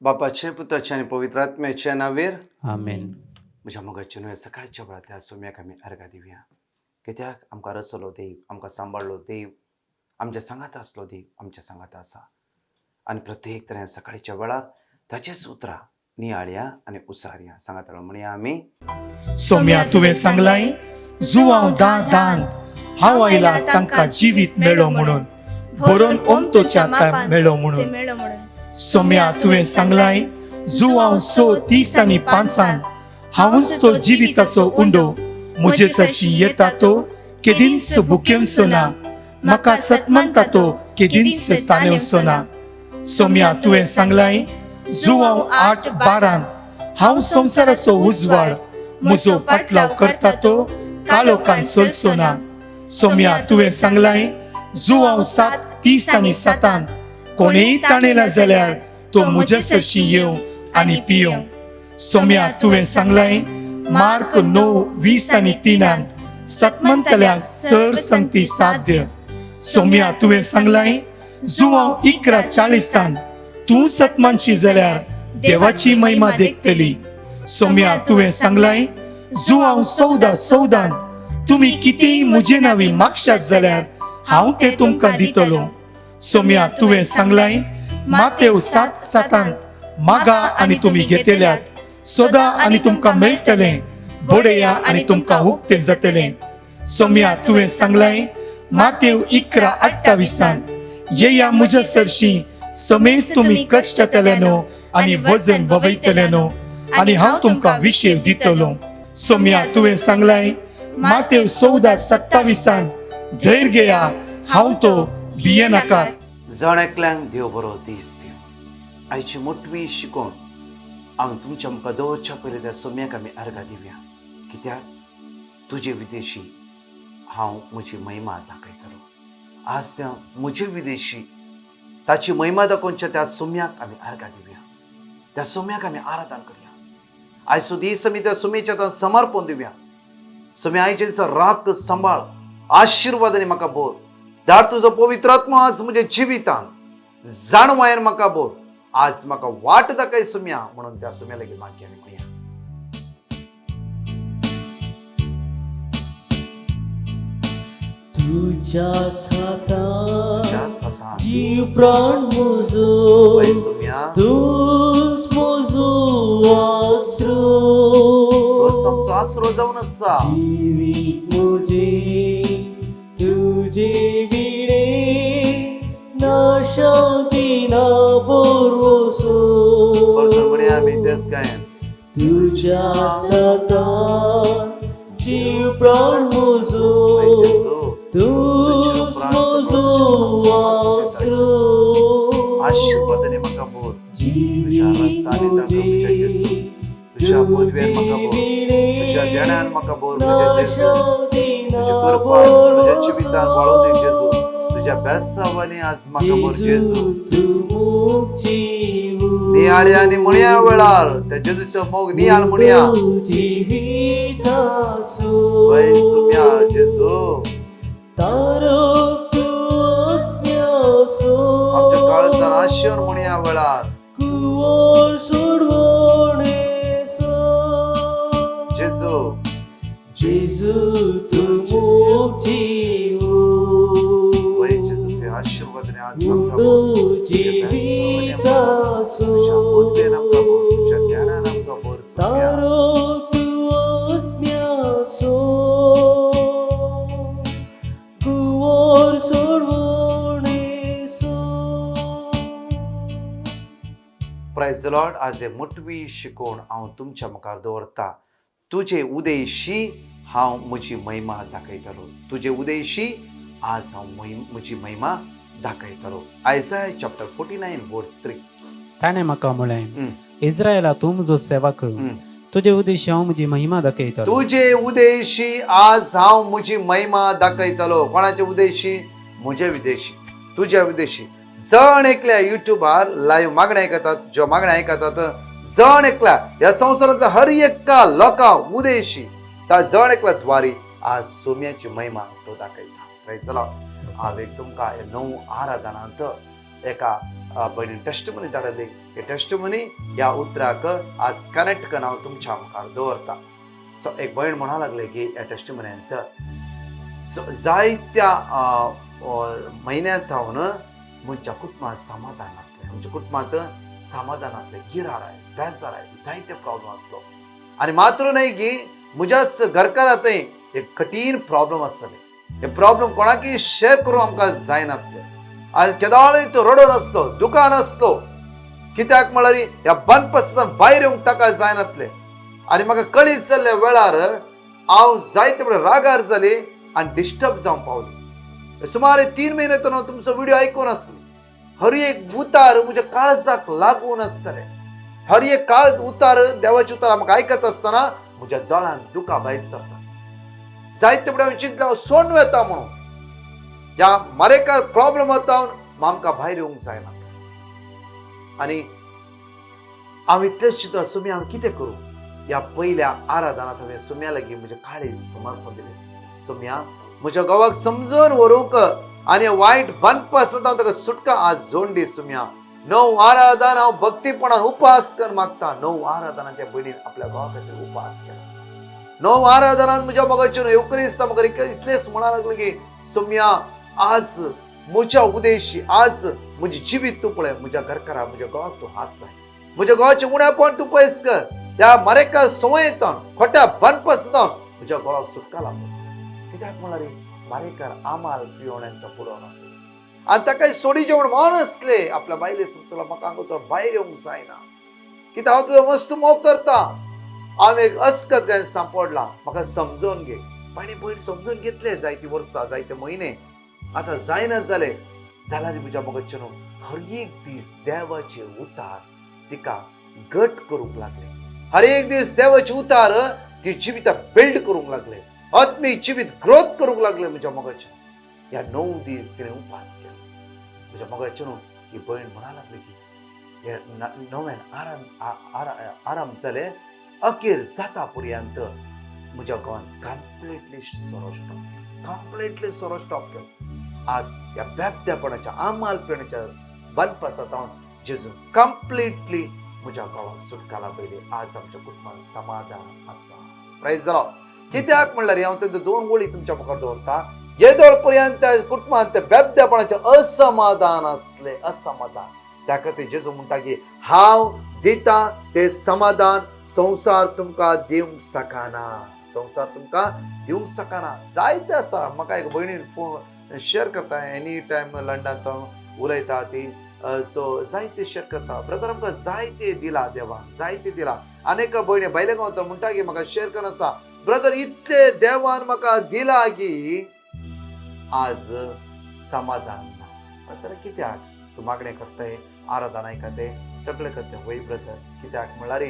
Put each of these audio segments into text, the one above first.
बापाचे पुत्राचे आणि पवित्र आत्म्याचे नावेर आमेन. म्हज्या मोगाचे न्हय सकाळच्या वेळार त्या सोम्याक आमी अर्घा दिवया. कित्याक आमकां रचलो देव, आमकां सांबाळलो देव, आमच्या सांगात आसलो देव आमच्या सांगात आसा. आनी प्रत्येक तरेन सकाळच्या वेळार ताचेच उतरां नियाळया आनी उसारया. सांगात म्हणया आमी. सोम्या तुवें सांगलाय जुवांव दांत हांव आयला तांकां जिवीत मेळो म्हणून, बरोवन ओमतोच्या तां मेळो म्हणून. सोम्या तुवें सांगलाय जुवांव 6 दीस आनी 5 हांवूच तो जिविताचो उंडो, म्हजे सरशी येता तो केदींच भुकेवचो ना, म्हाका सतमंता तो केदींच ताणेवचो ना. सोम्या तुवें सांगलाय जुवांव 8-12 हांव संवसाराचो उजवाड, म्हजो पाटलाव करता तो काळोखान चलचो ना. सोम्या तुवें सांगलाय जुवांव 7 दीस आनी 7 कोणेय ताणेला जाल्यार तो म्हजे सरशी येवं आनी पियों. सोम्या तुवें सांगलाय मार्क 9:20 आनी 3 सतमंतल्यांक चड संगती साध्य. सोम्या तुवें सांगलाय जुवांव 11:40 तूं सतमानशी जाल्यार देवाची महिमा देखतली. सोम्या तुवें सांगलाय जुवांव 14:14 तुमी कितेंय म्हजे नांवी मागशात जाल्यार हांव तें तुमकां दितलो. सोम्या तुवें सांगलाय मातेव 7:7 मागा आनी तुमी घेतल्यात, सोदा आनी तुमकां मेळटलें, बोडया आनी तुमकां उक्तें जातलें. सोम्या तुवें सांगलाय मातेव 11:28 येया म्हज्या सरशी समेज तुमी कश्टातले न्हू आनी वजन ववयतले न्हू आनी हांव तुमकां विशेव दितलो. सोम्या तुवें सांगलाय मातेव 14:27 धैर्य घेया हांव तो भिये नाकात. जण एकल्यांक देव बरो दीस दिवं. आयची मोठवी शिकोवन हांव तुमच्या मुखार दवरच्या पयलीं त्या सोम्याक आमी अर्घा दिवया. कित्याक तुजे विदेशी हांव म्हजी महिमा दाखयतलो. आज त्या म्हजे विदेशी ताची महिमा दाखोवच्या त्या सोम्याक आमी अर्घा दिवया. त्या सोम्याक आमी आराधन करया. आयचो दीस आमी त्या सोम्याच्या हातांत समर्पण दिवया. सोम्या आयच्या दिसा राख सांबाळ, आशिर्वादांनी म्हाका बोर धाड. तुजो पवित्र आत्मा आज म्हज्या जिवितान जाणवायन म्हाका बोर. आज म्हाका वाट दाखय सोम्या म्हणून त्या सोम्या लागीं मागया आनी म्हणया. तुझ्या त्या हातांत सतान जीव प्राण म्हजो, वय सोम्या तूच म्हजो आसरो. बस आमचो आसरो जावन आसा. जिवीत म्हजें तुजे विणे नाशांती ना बोरवोसो. परतून म्हणया आमी तेच गायन. तुझ्या हातांत जीव प्राण म्हजो, वय जेजू तूच म्हजो आसरो. आशिर्वादांनी म्हाका बोर. तुझ्या रक्ताने ताका म्हज्या जेजू, तुझ्या पदव्यान म्हाका बोर, तुझ्या देण्यान म्हाका बोर म्हज्या जेजू. तुझी कृपा म्हज्या जिवितान वाळून दी जेजू. तुझ्या बेसावांनी आज म्हाका बोर जेजू. नियाळया आनी म्हणया वेळार त्या जेजूचो मोग नियाळ म्हणया. वय सोम्या जेजू आमच्या काळजान आशिर म्हणया वेळार. जेजू वय जेजू ते आशिर्वादाने आज आमकां बोर. तुझ्या बेसावांनी आमकां बोर. तुझ्या पदव्यान आमकां बोर. तुझ्या ज्ञानान आमकां बोर सोम्या. Praise the Lord. आज हे मोठवी शिकोवन हांव तुमच्या मुखार दवरता. तुजे उदेशी हांव म्हजी महिमा दाखयतलो. तुजे उदेशी आज हांव म्हजी महिमा दाखयतलो. आयसाया चॅप्टर 49:3. ताणें म्हाका म्हळें, इस्रायला तूं म्हजो सेवक, तुजे उद्देश हांव म्हजी महिमा दाखयतलो. तुजे उदेशी आज हांव म्हजी महिमा दाखयतलो. कोणाचे उदेशी? म्हजे विदेशी, तुज्या विदेशी. जण एकल्या युट्यूबार लाईव्ह मागणे आयकतात, ज्यो मागणे आयकतात जण एकल्या ह्या संवसारांतल्या हर एका लोकांक उदेशी त्या जण एकल्या द्वारी आज सोम्याची महिमा तो दाखयता. Praise the Lord. हांव एक तुमकां हे 9 आराधनांत एका भयणी टेस्टमनी धाडली. हे टेस्टमनी ह्या उतराक आज कनेक्ट करून हांव तुमच्या मुखार दवरता. सो एक भयण म्हणा लागले की ह्या टेस्टमनींत जायत्या म्हयन्यांत हांव म्हज्या कुटुंबात समाधानांतले, आमच्या कुटुंबात समाधानांतले गिरार आहे, बेजार आहे, जायते प्रॉब्लेम आसलो. आनी मात्र न्हय की म्हज्याच घरकारांतय एक कठीण प्रॉब्लेम आसतले. हे प्रॉब्लेम कोणाकय शेअर करूंक आमकां जायनासले. आज केदाळय तो रडो नासलो, दुकान आसलो. कित्याक म्हळ्यार ह्या बनपासून भायर येवंक ताका जायनासले. आनी म्हाका कळीत जाल्ल्या वेळार हांव जायते वेळ रागार जाली आनी डिस्टर्ब जावंक पावली. सुमारे 3 म्हयने तो हांव तुमचो व्हिडिओ आयकून आसलो. हर एक उतार म्हज्या काळजाक लागून आसतले. हर एक काळज उतार, देवाचे उतार म्हाका आयकत आसतना म्हज्या दोळ्यांत दुकां भायर सरता. जायते वेळ हांवें चिंतलें हांव सोडून वता म्हणून. ह्या मारेकार प्रॉब्लेम जाता आमकां भायर येवंक जायना. आनी हांव इतलेंच चिंतलो, सुमी हांव कितें करूं. ह्या पयल्या आराधनांत हांवें सुम्या लागीं म्हजें काळीज समर्पण दिलें. सुम्या, म्हज्या घोवाक समजून व्हरूंक आनी वायट बनप आसा ताका सुटका आज जोडली. सुम्या, 9 आराधन हांव भक्तीपणान उपास करून मागता. 9 आराधनांत त्या भयणीन आपल्या घोवा खातीर उपास केला. 9 आराधनांत म्हज्या मोगाचेर येवकरीस्त म्हाका इतलेंच म्हणा लागलें की सुम्या, आज म्हज्या उद्देशी, आज म्हजें जिवीत तूं पळय. म्हज्या घरकारा, म्हज्या घोवाक तूं हात लाय. म्हज्या घोवाचें उणेपण तूं पयस कर. ह्या मारेकार संवयेतान, खोट्या बनपासून म्हज्या घोवाक सुटका लाभ. कित्याक म्हळ्यार मारेकार आमाल पिवण्यांत पुरोवन आसले आनी ताका सोडी जेवण मावन आसले. आपल्या बायले सांगतलो म्हाका हांगा भायर येवंक जायना, कित्याक हांव तुजो मस्त मोग करता. हांव एक अस्कत घालून सांपडला, म्हाका समजून घे. आनी भयण समजून घेतले. जायतीं वर्सां, जायते म्हयने आतां जायना जाले जाल्यार म्हज्या मोगाचेर हर एक दीस देवाचे उतार तिका घट करूंक लागले. हर एक दीस देवाचे उतार ती जिवितां बिल्ड करूंक लागले. आत्मीक जिवीत ग्रोथ करूंक लागले म्हज्या मोगाचेर. ह्या 9 दीस तिणें उपास केलो. म्हज्या मोगाचेर ही भयण म्हणा लागली की हे 9व्यान आराम जाले. अखेर जाता पर्यंत म्हज्या घोवान कंप्लिटली सोरो स्टॉप केलो. आज ह्या बेबदेपणाच्या, आमालपणाच्या बनपासांत जेजून कंप्लिटली म्हज्या घोवाक सुटका लाभयली. आज आमच्या कुटुंबात समाधान आसा. Praise the Lord. कित्याक म्हणल्यार हांव तें 2 वळी तुमच्या मुखार दवरता. येदोळ पर्यंत कुटुंबांत बेबदेपणाचें असमाधान आसलें, असमाधान. त्या खातीर जेजू म्हणटा की हांव दिता तें समाधान संवसार तुमकां दिवंक शकना. संवसार तुमकां दिवंक शकना. जायते आसा. म्हाका एक भयणीन फोन शेअर करता, एनी टायम लंडनांत उलयता ती. सो जायते शेअर करता. ब्रदर आमकां जायते दिला देवान, जायते दिला. अनेक भयणी भायले गांवता म्हणटा की म्हाका शेअर करन आसा, ब्रदर इतले देवान म्हाका दिला की आज समाधान ना. सर कित्याक तूं मागणें करताय, आराधना आयकताय, सगळें करताय. वय ब्रदर, कित्याक म्हळ्यार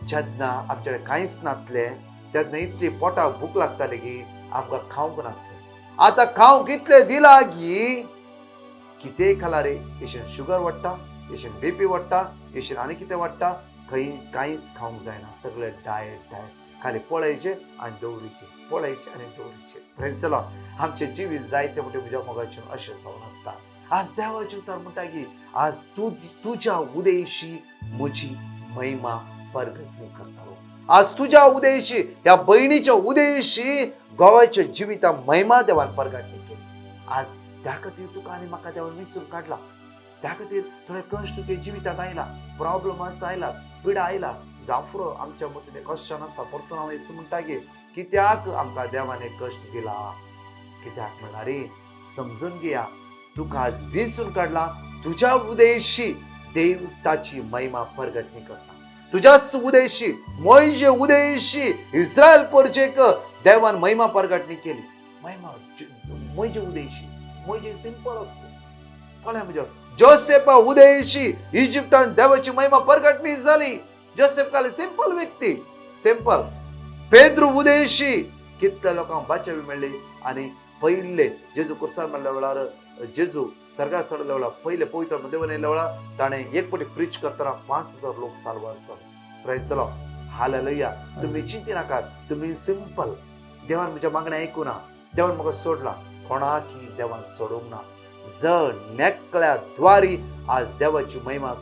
जेन्ना आमचे कडेन कांयच नासलें तेन्ना इतली पोटाक भूक लागताली की आमकां खावंक नासलें. आतां खावंक इतलें दिला की कितेंय खाला रे, इशेन शुगर वाडटा, इशेन BP वाडटा, इशेन आनी कितें वाडटा. कांयच खावंक जायना. सगळें डायट खाली पळयचे आनी दवरीचे, पळयचे आनी दवरीचे. Praise the Lord. आमचे जिवीत जायते म्हणटे म्हज्या मोगाचेर अशें जावन आसता. आज देवाचें उतर म्हणटा की आज तुज्या उदेशी म्हजी महिमा परगटणी करतालो. आज तुज्या उदेशी, ह्या भयणीच्या उदेशी घोवाच्या जिवितां महिमा देवान परगटणी केली. आज त्या खातीर तुका आनी म्हाका देवान विसरून काडला. त्या खातीर थोडे कश्ट तुजे जिवितांत आयला, प्रॉब्लम्स आयला, पिडा आयला. जावं आमच्या मतीन क्वेश्चन आसा. परतून हांव हेच म्हणटा की कित्याक आमकां देवान एक कश्ट दिला. कित्याक म्हळ्यार समजून घेया, तुका आज विसरून काडला. तुज्या उदेशी देव ताची महिमा परगटणी करता. तुज्याच उदेशी, मोइजे उदेशी इस्रायल परजेक देवान महिमा परगटणी केली. महिमा मोइजे उदेशी. मोइजे सिंपल असतो. कळ्ळें म्हज्या. जोसेफा उदेशी इजिप्टान देवाची महिमा परगटणी जाली. जोसेफ काले सिंपल व्यक्ती, सिंपल. पेद्रू उदेशी कितल्या लोकांक बाचावी मेळ्ळी. आनी पयले जेजू कुर्सार मारल्या वेळार, जेजू सर्गार चडल्या वेळार, पयले पवित्र देवान येयल्या वेळार ताणें एक फावटी प्रीच करतना 5000 लोक साल्वार जाले. Praise the Lord. हालेलुया. तुम्ही चिंती नाकात. तुम्ही सिंपल. देवान म्हज्या मागणें आयकुना. देवान म्हाका सोडला. कोणाकी देवान सोडूंक ना. जर नेकल्याद्वारे आज देवाची महिमा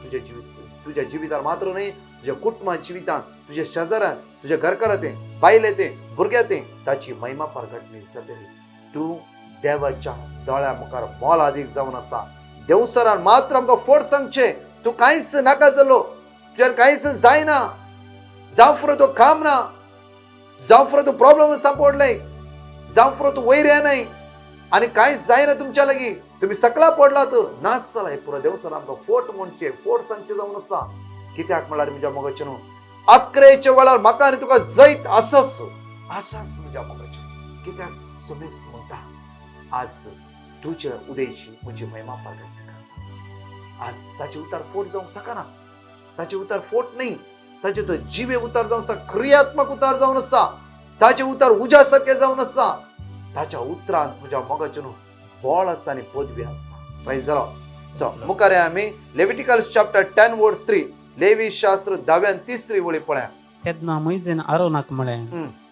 तुझ्या जिवितार मात्र नाही, तुझ्या कुटुंबात जिवितांत, तुझ्या शेजाऱ्यात, तुझ्या घरकारात बायल येते, भुरग्यात ताची महिमा प्रगटली जातली. तू देवाच्या दोळ्या मुखार मोल अधिक जावन आसा. देवसरान मात्र आमकां फोट सांगचे, तू कांयच नाका जालो, तुज्यान कांयच जायना, जावं फुरो तो काम ना, जावं फुरो तो प्रॉब्लेम सांपडले, जावं फुरो तू वयर येनाय आनी कांयच जायना तुमच्या लागीं, तुम्ही सकला पडलात, नास जाला. हे पुरो देवसर आमकां फोट म्हणचे, फोट सांगचे जावन आसा. कित्याक म्हळ्यार म्हज्या मोगाचे न्हू, अकरेच्या वेळार म्हाका आनी तुका जैत आसास म्हज्या मोगाचे. कित्याक समेस म्हणटा, आज तुज्या उदेशी म्हजी महिमा प्रगट करता. आज ताचे उतार फोट जावंक शकना, ताचे उतार फोट न्ही, ताचे तो जिवे उतार जावन आसा, क्रियात्मक उतार जावन आसा, ताचे उतार उज्या सारखे जावन आसा. ताच्या उतरांत म्हज्या मोगाचे न्हू बळ आसा आनी पदवी आसा. Price the Lord. सो मुखार आमी लेविटिकल्स चॅप्टर 10 वर्स 3, लेवी शास्त्र 10 वळी पळया. तेन्ना मोइजेन आरोनाक म्हळें,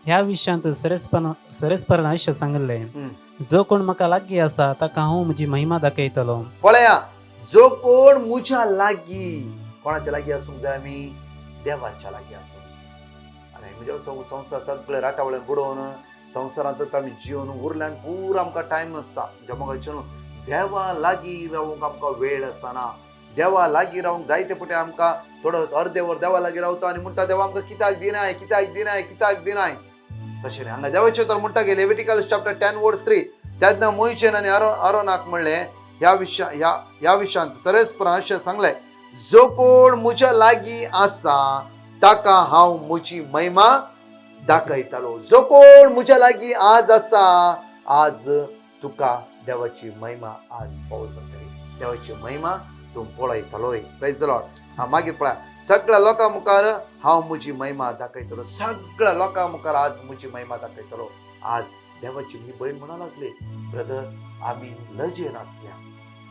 ह्या विशयांत सरस्परान अशें सांगलें, जो कोण म्हाका लागीं आसा ताका हांव म्हजी महिमा दाखयतलो. पळया, जो कोण म्हज्या लागीं, कोणाच्या लागीं आसूंक जाय आमी? देवाच्या लागीं आसूंक. आनी म्हज्या संवसार सगळे राटावळ्यान बुडोवन संवसारांत आमी जिवन उरल्यान पूर आमकां टायम नासता. म्हज्या मोगाचे न्हू, देवा लागीं रावूंक आमकां वेळ आसना. देवा लागीं रावूंक जायते पटे आमकां थोडो अर्दे वर देवा लागीं रावता आनी म्हणटा देवा आमकां कित्याक दिनाय, कित्याक दिनाय, कित्याक दिनाय. तशें हांगा देवाचे तर म्हणटा गे लेविटिकल्स चॅप्टर 10 वर्स 3, तेन्ना मोइशेन आनी आरोनाक म्हणलें, ह्या विशयांत सरस्परान अशें सांगलें, जो कोण म्हज्या लागीं आसा ताका हांव म्हजी महिमा दाखयतलो. जो कोण म्हज्या लागीं आज आसा, आज तुका देवाची महिमा आज फावो जातली. देवाची महिमा तूं पळयतलोय. Praise the Lord. मागीर पळया, सगळ्या लोकां मुखार हांव म्हजी महिमा दाखयतलो. सगळ्या लोकां मुखार आज म्हजी महिमा दाखयतलो. आज देवाची ही भयण म्हणूंक लागली, ब्रदर आमी लजेन आसल्या,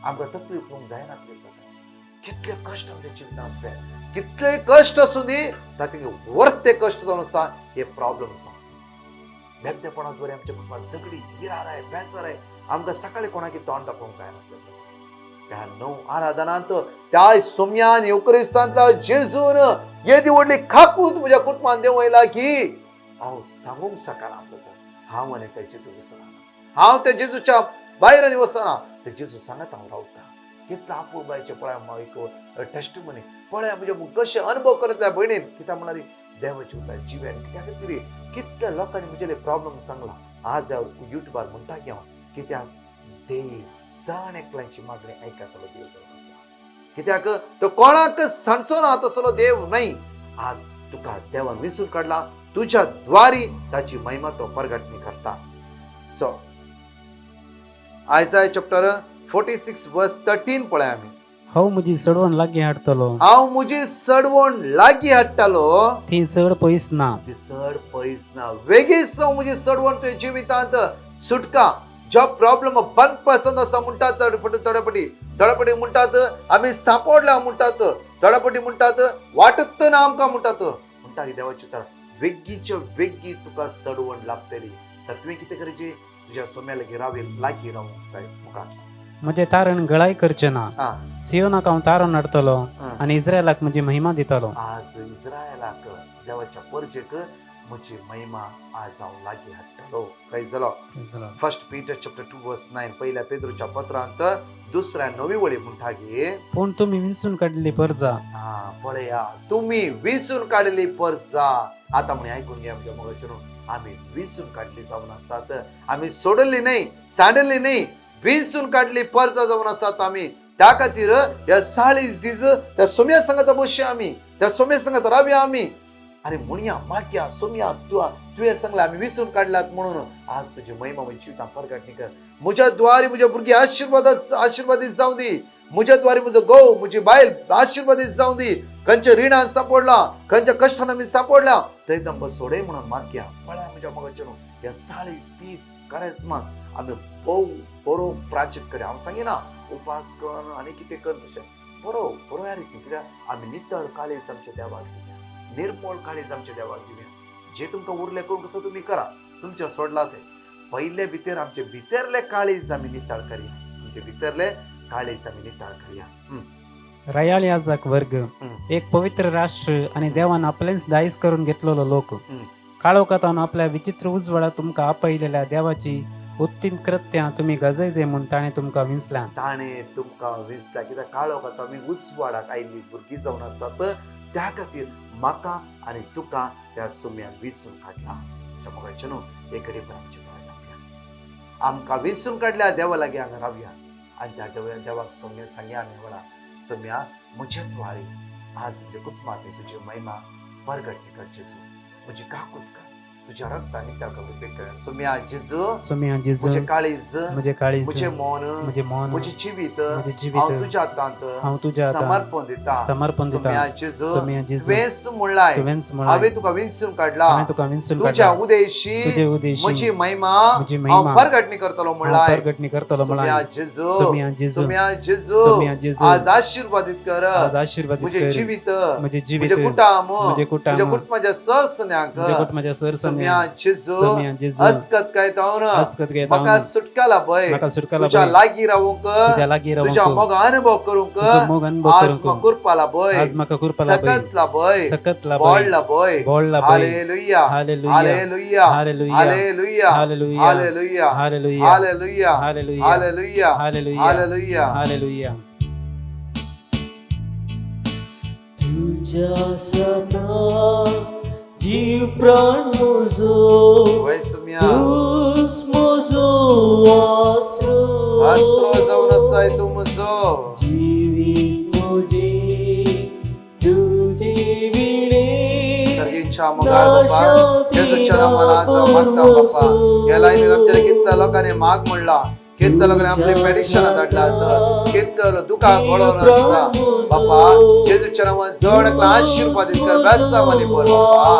आमकां तकलीफ पळोवंक जायनातले. कितले कश्ट आमच्या जिवितांत आसले, कितले कश्ट आसूं दी, तातूंत वर्ते कश्ट जावन आसा, हे प्रॉब्लेम्स आसता. बेगदेपणांत बरें आमच्या कुटुंबांत झगडी, गिराराय, बेसाराय, आमकां सकाळी कोणाक तोंड दाखोवंक जायनातलें. त्या 9 आराधनांत त्या सोम्यान युक्रिस्तांत जेजून येदी व्हडली खाकूत म्हज्या कुटुंबांत देव आयला की हांव सांगूंक शकना. हांव आनी त्या जेजू विसरना, हांव त्या जेजूच्या भायर आनी वचना, ते जेजू सांगत हांव रावता. कितलो आपुबायचे पळय एक टेस्टिमनी पळय, म्हणजे कशें अनुभव करत त्या भयणीन. कित्याक म्हणाली देवाची उतार जिव्यान कित्याक तरी कितल्या लोकांनी म्हजे प्रॉब्लेम सांगला. आज हांव युट्यूबार म्हणटा की हांव, कित्याक देव जाण एकल्यांची मागणी आयकतलो देव जावन आसा. कित्याक तो कोणाक सांडचो ना तसलो देव नाही. आज तुका देवान विसरून काडला, तुझ्या द्वारी ताची महिमा तो प्रगटणी करता. सो आयसाया चॅप्टर 46 वर्स 13 पळय आमी. हांव म्हजी सडवण लागीं हाडटलो, हांव म्हजी सडवण लागीं हाडटलो, ती चड पयस ना. ती चड पयस ना. वेगीच जावं म्हजी सडवण तुवें जिवितांत सुटका. जो प्रॉब्लेम बंद पसंद आसा म्हणटात तडपटी म्हणटात, आमी सांपडल्या म्हणटात, तडपटी म्हणटात, वाटत ना आमकां म्हणटात. म्हणटा की देवाची उतार वेगीच्या वेगी तुका सडवण लागतली. तर तुवें कितें करचें? तुज्या सोम्या लागीं रावूंक जाय. मुखार म्हजें तारण गळाय करचें ना. सियोनाक हांव तारण हाडटलो आनी इस्रायलाक म्हजी महिमा दितलो. आज इस्रायलाक देवाच्या परजेक म्हजी महिमा आज हांव लागीं हाडटलो. Praise the Lord. First Peter chapter 2 verse 9, पहिल्या पेद्रूच्या पत्रांत 2 वळी म्हणटा गे, पूण तुमी विंचून काडलेली परजा. पळया, तुम्ही विंचून काडली परजा. आता म्हणे आयकून घ्या म्हज्या मोगाचेर, आमी विंचून काडली जावन आसात. आमी सोडली न्ही, सांडली न्ही, विंचून काडली परजा जावन आसात आमी. त्या खातीर ह्या 40 दीस त्या सोम्या सांगत बसया आमी, त्या सोम्या सांगत रावया आमी आनी म्हणया, मागया सोम्या तुवें सांगलें आमी विंचून काडल्यात म्हणून. आज तुजी महिमा म्हज्या जिवितांत प्रगटणी कर. म्हज्या द्वारी म्हज्या भुरगीं आशिर्वादीत जावं दी. म्हज्या द्वारी म्हजो घोव, म्हजी बायल आशिर्वादीत जावं दी. खंयच्या रिणान सांपडला, खंयच्या कश्टान आमी सांपडल्या, थंय तांकां सोडय म्हणून मागया. पळय म्हज्या मोगाचेर, ह्या 40 दीस कारेस्मांत आमी बरो प्राचित करया. हांव सांगिना उपास कर आनी कितें कर, तशें बरो ह्या रितीन. कित्याक आमी नितळ काळीज आमच्या देवाक दिवया, निर्मळ काळीज आमच्या देवाक दिवया. जे तुमकां उरलें करूंक आसा तुमी करा, तुमच्या सोडला तें. पयले भितर आमचे भितरले काळीज आमी नितळ करया. तुमचे भितरले काळीज आमी निताळ करया. रयाळ याजक वर्ग एक पवित्र राष्ट्र आणि देवान आपलेच दायज करून घेतलेलो लोक. काळोखातावन आपल्या विचित्र उजवळा तुमका आपयलेल्या देवाची उत्तम कृत्यां तुम्ही गजयजे म्हूण ताणें तुमकां विंचल्या. ताणें तुमकां विंचल्या कित्याक काळोखात आमी उजवाडाक आयिल्ली भुरगीं जावन आसात. त्या खातीर म्हाका आनी तुका त्या सुम्याक विंचून काडला. मोगाचें न्हू एक कडेन आमचे दोळे धांपया. आमकां विंचून काडल्या देवा लागीं हांगा रावया आनी त्या देवाक सोम्या सांगया आमी वेळा सोम्या म्हज्या द्वारे आज म्हणजे कुटुंबात तुजी महिमा परगटणी कर जेजू. म्हजी काकूत कर तुझ्या रक्तांनी ताका उपेग कर. सोम्या जेजू सोम्या जेजू म्हजे काळीज म्हजे काळीज म्हजे मन म्हजे मन म्हजी जिवीत म्हजे जिवीत हांव तुज्या हातांत हांव तुज्या हातांत समर्पण दिता. समर्पण दिता. सोम्या जेजू सोम्या जेजू तुवेंच म्हणलाय तुवेंच म्हळाय हांवें तुका विंचून काडला. हांवें तुका विंचून तुज्या काडला. उदेशी तुजे उदेशी म्हजी महिमा म्हजी हांव महिमा परगटणी करतलो हांव म्हणलाय. परगटणी करतलो सोम्या म्हळाय. जेजू सोम्या जेजू सोम्या जेजू सोम्या जेजू आज आशीर्वादित कर. आज आशीर्वादित म्हजे कर. जिवीत म्हजे जिवीत म्हजे कुटाम म्हजे कुटाम म्हज्या कुटुंबाच्या सरसन्यांक म्हजे कुटुंबाच्या सरसन्या सोम्या जेजू सोम्या जेजू अस्कत काय तावन अस्कत घेता म्हाका सुटकाला पळय म्हाका सुटकाला तुज्या पळय. लागीं रावूंक तुज्या लागीं तुज्या रावूंक मोग अनुभव करूंक तुजो मोग अनुभव आज करूंक म्हाका कुरपाला पळय आज म्हाका कुरपाला पळय. सकतला पळय सकतला पळय. बोडला पळय बोडला पळय. Hallelujah hallelujah. Hallelujah hallelujah. Hallelujah hallelujah. Hallelujah hallelujah. Hallelujah hallelujah. Hallelujah hallelujah. Hallelujah hallelujah. तुझ्या सता जीव प्राण म्हजो वय सुम्या तूच म्हजो आसरो आसरो जावन आसाय तूं म्हजो. जिवीत म्हजें तुजे विणे सर्गीच्या मोगाळ बाबा जेजूच्या नावान आज मागता बाबा. ह्या लायनीन आमच्या कितल्या लोकांनी माग म्हणला कितल्या लोकांनी आपले पेडिशन धाडलात कितलो दुखा घडोवन आसा बाबा. जेजूच्या नावान जणकला आशीर्वादित कर बेसावानी बोल बाबा.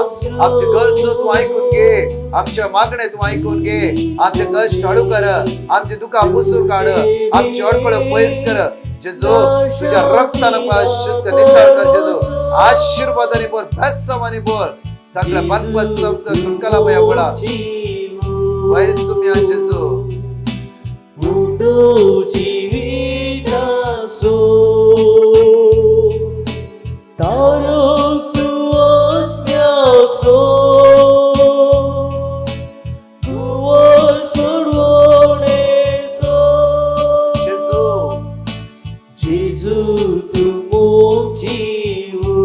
आमचे गरजो तूं आयकून घे आमचे मागणे तूं आयकून घे आमचे कश्ट हळू कर आमचे दुखा पुसूर काढ आमची अडकळ पयस कर जेजू. तुझ्या रक्तान शुद्ध नितळ कर जेजू. आशीर्वादाने बोल बेसावानी बोल सगळ्या बरपस सुटकाला बया बोला वय सुम्या जेजू. मुडो जीवित आसो तारक तू आज्ञासो कुवर सोडवणे सो जेजू जेजू तू मोग जीवो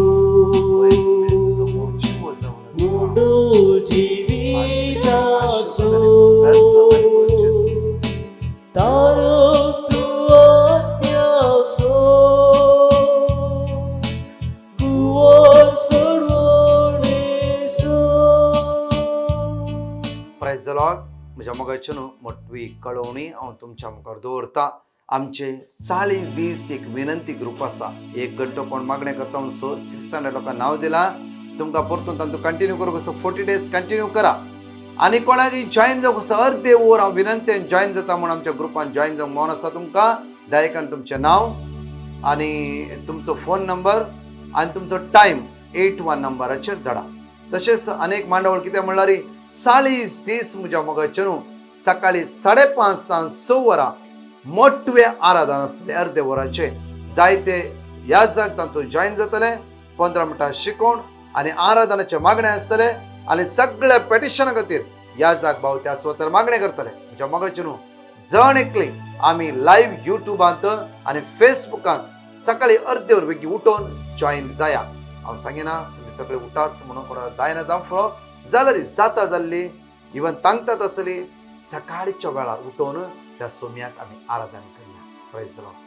वय सुम्या तुझो मोग जीव जावन आसा. मुडो जीवित आसो बेसावानी बोल जेजू. तारक तू आज्ञासो कुवर सोडवणे सो. Prize the Lord. म्हज्या मोगाचें न्हू मोठवी कळोवणी हांव तुमच्या मुखार दवरतां. आमचे 40 दीस एक विनंती ग्रूप आसा. 1 घंटो कोण मागणें करता म्हणून 600 लोकांक नांव दिलां. तुमकां परतून तातूंत कंटिन्यू करूंक असो 40 days कंटिन्यू करा. आनी कोणाकय जॉईन जावंक असो अर्दे वर हांव विनंतेन जॉईन जाता म्हणून आमच्या ग्रुपान जॉईन जावंक मन आसा तुमकां. दयेकान तुमचें नांव आनी तुमचो फोन नंबर आनी तुमचो टायम 81 नंबराचेर धाडा. तशेंच अनेक मांडवळ कितें म्हणल्यार 40 दीस म्हज्या मोगाचें न्हू सकाळी 5:30 सावन 6 वरां मोठवे आराधन आसतलें अर्दे वराचे. जायते याजक तातूंत जॉईन जातले 15 मिनटां शिकोवन आनी आराधनाचे मागणें आसतले आनी सगळ्या पेटिशना खातीर याजक भाव त्या स्वतार मागणें करतले. म्हज्या मोगाचें न्हू जण एकली आमी लायव्ह युट्यूबांत आनी फेसबुकांत सकाळी अर्दे वर बेगी उठोवन जॉईन जाया. हांव सांगिना तुमी सगळे उठाच म्हणून कोणा जायना जावं जाल्यार जाता जाल्ली इवन तांगतात आसली सकाळच्या वेळार उठोवन त्या सोम्याक आमी आराधना करया. Praise the Lord.